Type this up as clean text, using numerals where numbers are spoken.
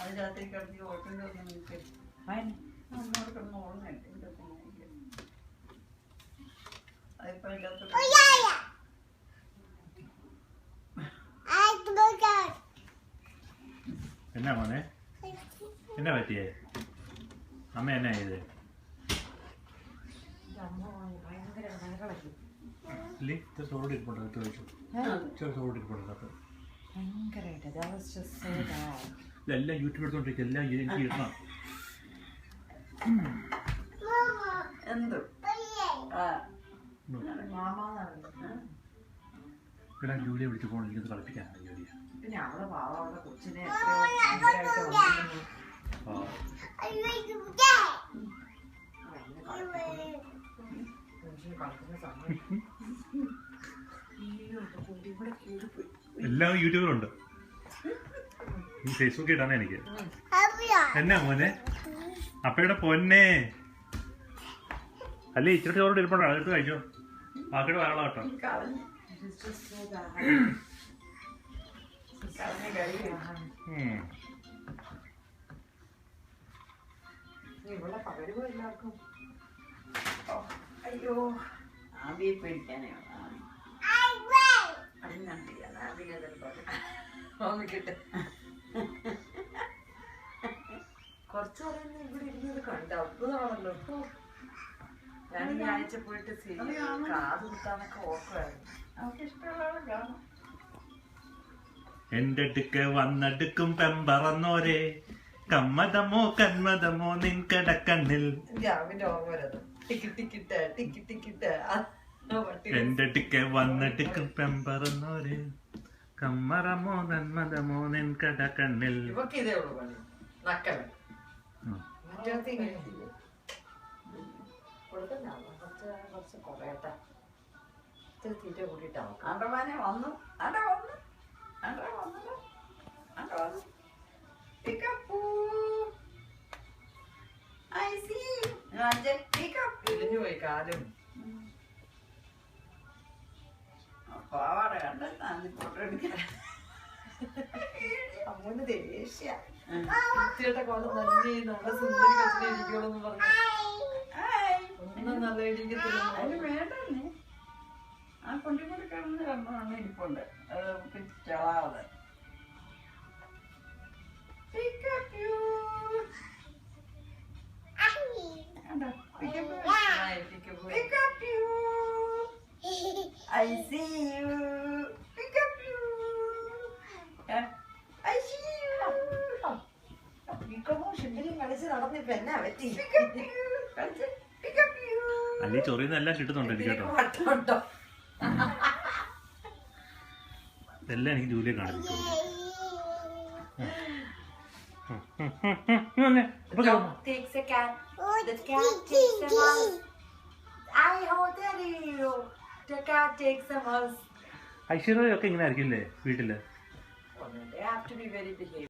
അതിനകത്തേക്ക് കിടത്തി ഓട്ടൻ്റെ ഒന്നും എനിക്ക് നമ്മളോട് കിടന്ന് ഓടുന്നില്ല എൻ്റെ കുഞ്ഞിക്ക് അതിപ്പോൾ അതിൻ്റെ എന്നാ മോനെ എന്നാ പറ്റിയേ അമ്മ എന്നാ ചെയ്തേ ഇല്ലേ ചോറ് ഇരിപ്പുണ്ട് എടുത്ത് വെച്ചു ചോറ് ഇരിപ്പുണ്ട് എല്ലാം യൂട്യൂബ് എടുത്തോണ്ടിരിക്കും എല്ലാം എനിക്ക് ഇടണം എന്ത് ഇവിടെ ജൂലിയെ വിളിച്ച് പോകണം എനിക്കത് കളിപ്പിക്കാനാണ് ജോലിയ പിന്നെ അവളെ പാവ അവളുടെ കൊച്ചിനെ എല്ലാം യൂട്യൂബിലുണ്ട് ഫേസ്ബുക്കിൽ ഇടാനാ എനിക്ക് എന്നാ മോനെ അപ്പയുടെ പൊന്നെ അല്ലേ ഇച്ചിരി ചോറോട് ഇരിപ്പുണ്ടോ അതെടുത്ത് കഴിച്ചോ ബാക്കിയുടെ വരള കേട്ടോ അയ്യോ ആവിയെ പേടിക്കാനേ ഓമിക്കട്ടെ കുറച്ചു പറയുന്ന ഇവിടെ ഇരുന്നത് കണ്ട അത്ഭുതമാണല്ലോ ഞാൻ ഈ ആഴ്ച പോയിട്ട് കാത് കുത്താനൊക്കെ ഓർക്കുമായിരുന്നു അവർക്ക് ഇഷ്ടമുള്ള കാണും എന്റെ അടുക്ക് വന്നടുക്കും പെമ്പറന്നോരെ കമ്മതമോ കന്മതമോ നിൻകടക്കണ്ണിൽ രാവിലെ ഓർമ്മ വരുന്നത് ടിക്കിട്ടിക്കിട്ട് ടിക്കിട്ടിക്കിട്ട് എന്റെ അടുക്ക് വന്നടുക്കും പെമ്പറന്നോരെ കമ്മറമോ നന്മതമോ നിൻകടക്കണ്ണിൽ ഇവക്ക് ഇതേ ഉള്ളു പണി നക്കല മറ്റേ കുറച്ച് കുറയട്ടെ ഇത്തിരി തീറ്റ കൂട്ടിയിട്ടാവും അണ്ടമാനെ വന്നു അണ്ട വന്നു അണ്ട വന്നല്ലോ അണ്ട വന്നു ഇടിഞ്ഞു പോയി കാലും പാവാട കണ്ട ഫോട്ടോ എടുക്കാൻ അമ്മൂന് ദേഷ്യ കുട്ടിയുടെ കൊല്ലം തന്നെ നമ്മുടെ സുന്ദരി കച്ചിനെ ഇരിക്കുള്ളൂ പറഞ്ഞു ഒന്നും നല്ല ഇടിക്കത്തില്ല അതിന് വേണ്ടല്ലേ ആ കൊണ്ടിക്കൂടി കിടന്ന് രണ്ടെണ്ണം ഇരിപ്പുണ്ട് അത് നമുക്ക് ചളാതെ I see you. Pick up you. I see you. അല്ലേ ചൊറിയുന്ന എല്ലാം കിട്ടുന്നുണ്ട് എനിക്ക് കേട്ടോ എല്ലാം എനിക്ക് ജൂലിയെ കാണിച്ചു takes a cat. The cat takes a mouse. The cat takes a mouse. ഐശ്വര്യൊക്കെ ഇങ്ങനെ ആയിരിക്കില്ലേ വീട്ടില്? They have to be very behaved.